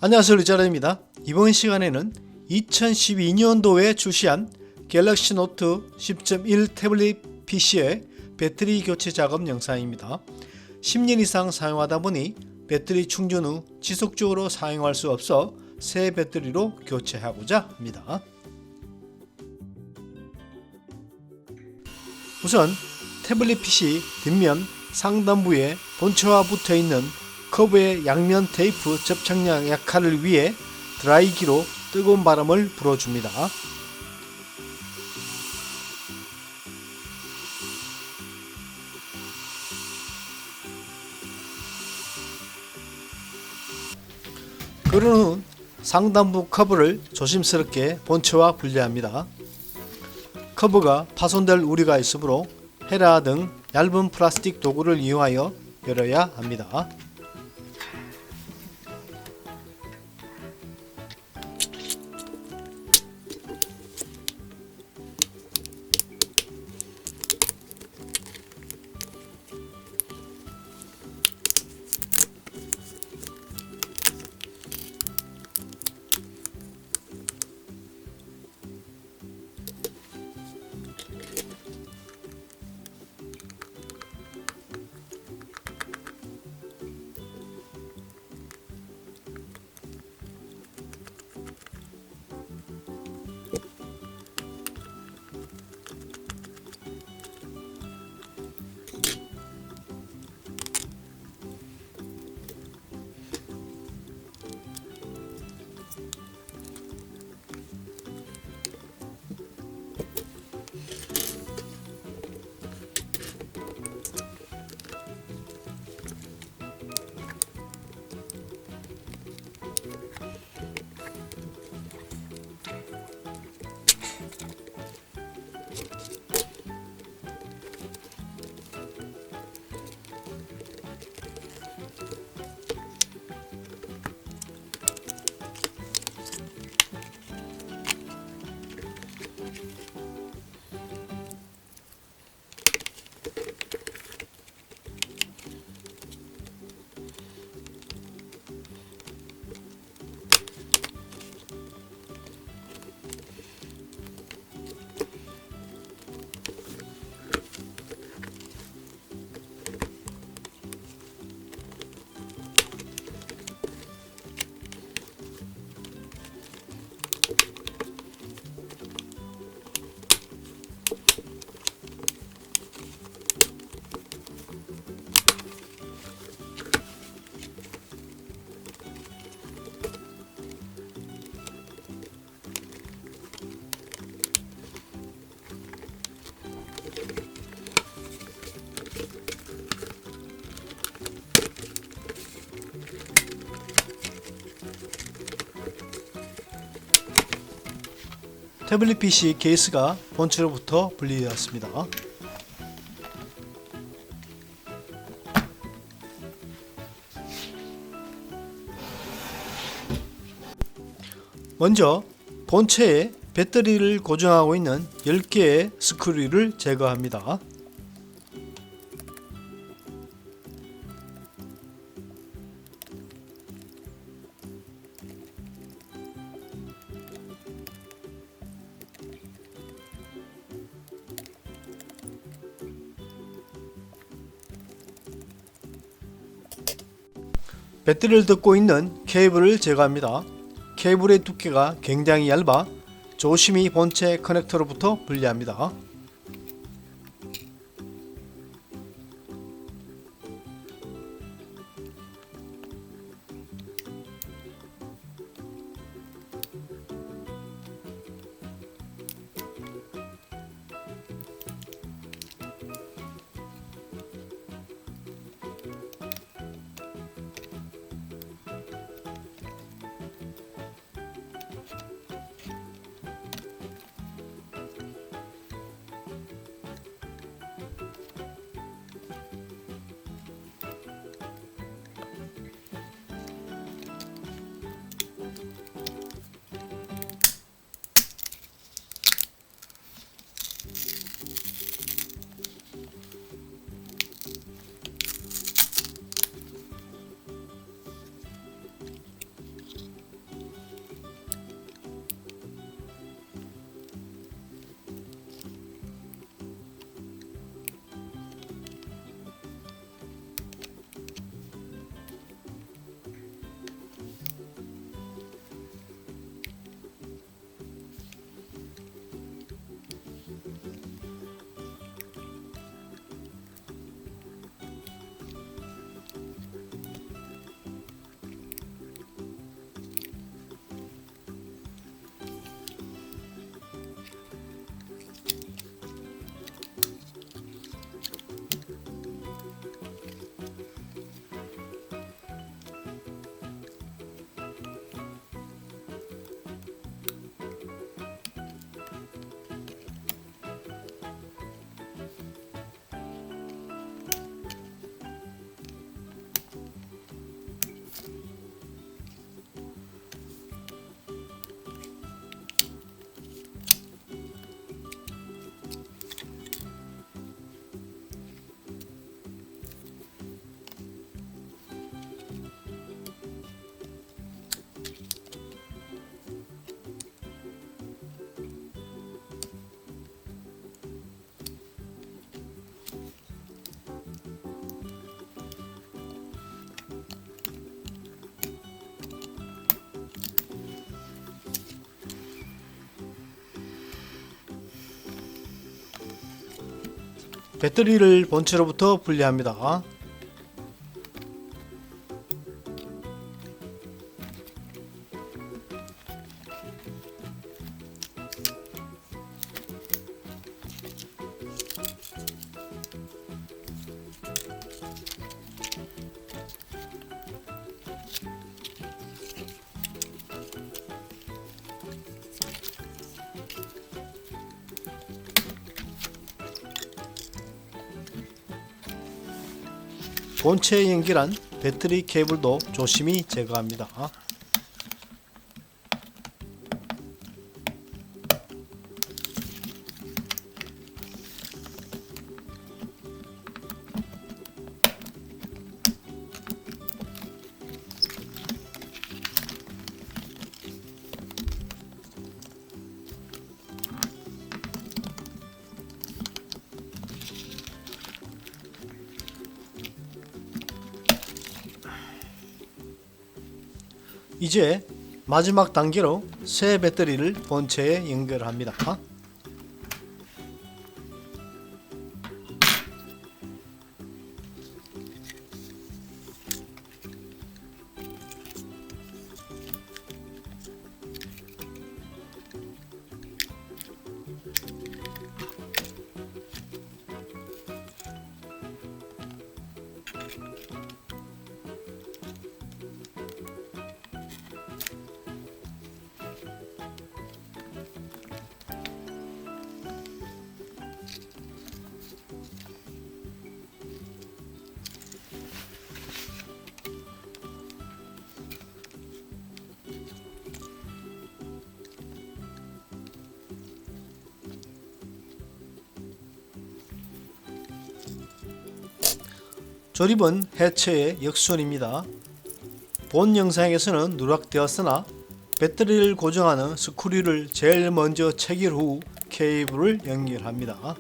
안녕하세요, 리자라입니다. 이번 시간에는 2012년도에 출시한 갤럭시 노트 10.1 태블릿 PC의 배터리 교체 작업 영상입니다. 10년 이상 사용하다 보니 배터리 충전 후 지속적으로 사용할 수 없어 새 배터리로 교체하고자 합니다. 우선 태블릿 PC 뒷면 상단부에 본체와 붙어있는 커브의 양면 테이프 접착력 약화를 위해 드라이기로 뜨거운 바람을 불어줍니다. 그런 후 상단부 커브를 조심스럽게 본체와 분리합니다. 커브가 파손될 우려가 있으므로 헤라 등 얇은 플라스틱 도구를 이용하여 열어야 합니다. 태블릿 PC 케이스가 본체로부터 분리되었습니다. 먼저 본체에 배터리를 고정하고 있는 10개의 스크류를 제거합니다. 배터리를 덮고 있는 케이블을 제거합니다. 케이블의 두께가 굉장히 얇아 조심히 본체 커넥터로부터 분리합니다. 배터리를 본체로부터 분리합니다. 본체에 연결한 배터리 케이블도 조심히 제거합니다. 이제 마지막 단계로 새 배터리를 본체에 연결합니다. 조립은 해체의 역순입니다. 본 영상에서는 누락되었으나 배터리를 고정하는 스크류를 제일 먼저 체결 후 케이블을 연결합니다.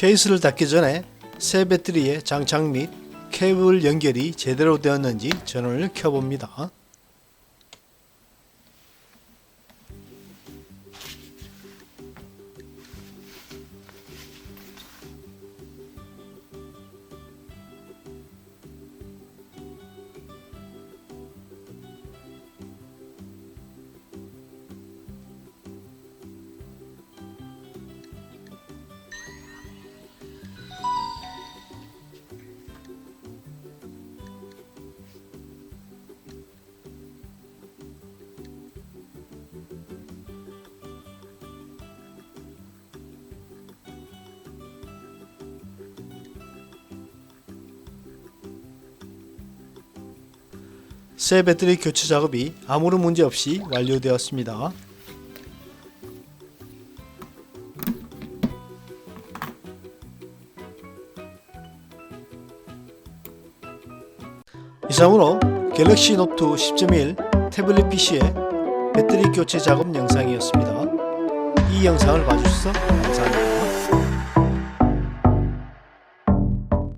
케이스를 닫기 전에 새 배터리의 장착 및 케이블 연결이 제대로 되었는지 전원을 켜봅니다. 새 배터리 교체 작업이 아무런 문제 없이 완료되었습니다. 이상으로 갤럭시 노트 10.1 태블릿 PC의 배터리 교체 작업 영상이었습니다. 이 영상을 봐주셔서 감사합니다.